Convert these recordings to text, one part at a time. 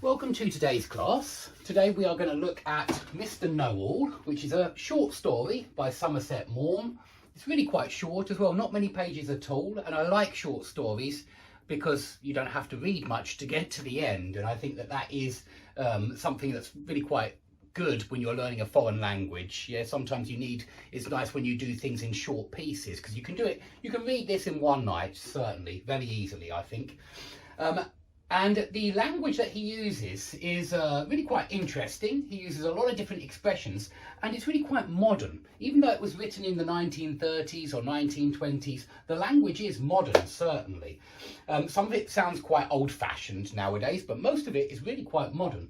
Welcome to today's class. Today we are going to look at Mr. Know-All, which is a short story by Somerset Maugham. It's really quite short as well, not many pages at all, and I like short stories because you don't have to read much to get to the end, and I think that is something that's really quite good when you're learning a foreign language. Yeah, sometimes it's nice when you do things in short pieces because you can read this in one night, certainly, very easily, I think. And the language that he uses is really quite interesting. He uses a lot of different expressions and it's really quite modern. Even though it was written in the 1930s or 1920s, the language is modern, certainly. Some of it sounds quite old-fashioned nowadays, but most of it is really quite modern.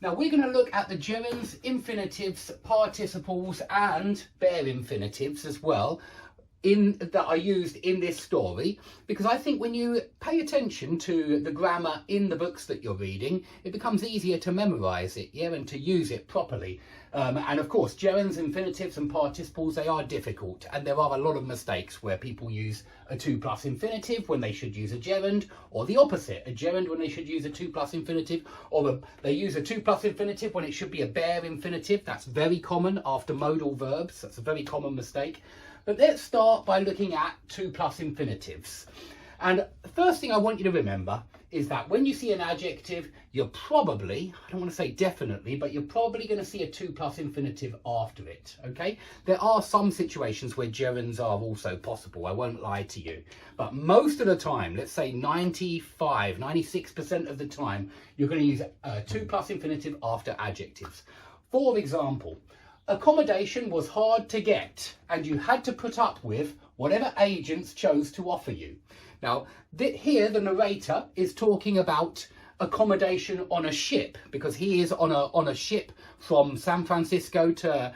Now we're going to look at the gerunds, infinitives, participles and bare infinitives as well, that are used in this story, because I think when you pay attention to the grammar in the books that you're reading, it becomes easier to memorize it, yeah, and to use it properly. And of course, gerunds, infinitives and participles, they are difficult, and there are a lot of mistakes where people use a 2+ infinitive when they should use a gerund, or the opposite, a gerund when they should use a 2+ infinitive, or they use a 2+ infinitive when it should be a bare infinitive. That's very common after modal verbs. That's a very common mistake. But let's start by looking at 2+ infinitives. And the first thing I want you to remember is that when you see an adjective, you're probably, I don't want to say definitely, but you're probably going to see a 2+ infinitive after it, okay? There are some situations where gerunds are also possible, I won't lie to you. But most of the time, let's say 96% of the time, you're going to use a 2+ infinitive after adjectives. For example, accommodation was hard to get and you had to put up with whatever agents chose to offer you. Now, here the narrator is talking about accommodation on a ship because he is on a ship from San Francisco to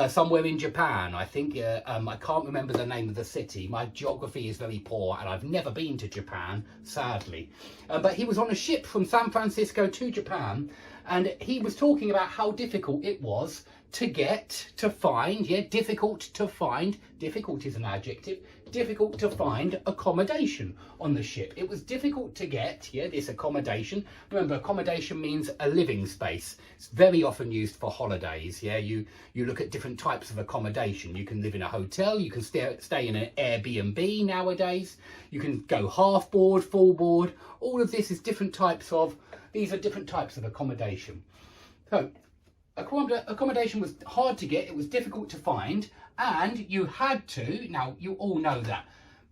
somewhere in Japan. I think I can't remember the name of the city. My geography is very poor and I've never been to Japan, sadly. But he was on a ship from San Francisco to Japan and he was talking about how difficult it was to find, yeah, difficult to find, difficult is an adjective, difficult to find accommodation on the ship. It was difficult to get, yeah, this accommodation. Remember, accommodation means a living space. It's very often used for holidays, yeah. You look at different types of accommodation. You can live in a hotel, you can stay in an Airbnb nowadays, you can go half board, full board. All of this is these are different types of accommodation. So, accommodation was hard to get, it was difficult to find, and you had to, now you all know that,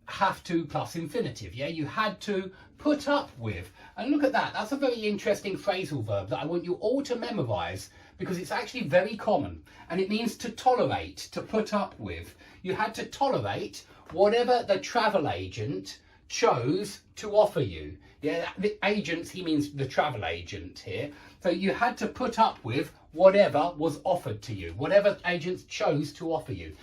have to plus infinitive, yeah? You had to put up with. And look at that, that's a very interesting phrasal verb that I want you all to memorize because it's actually very common and it means to tolerate, to put up with. You had to tolerate whatever the travel agent chose to offer you. Yeah, the agents, he means the travel agent here. So you had to put up with whatever was offered to you, whatever agents chose to offer you.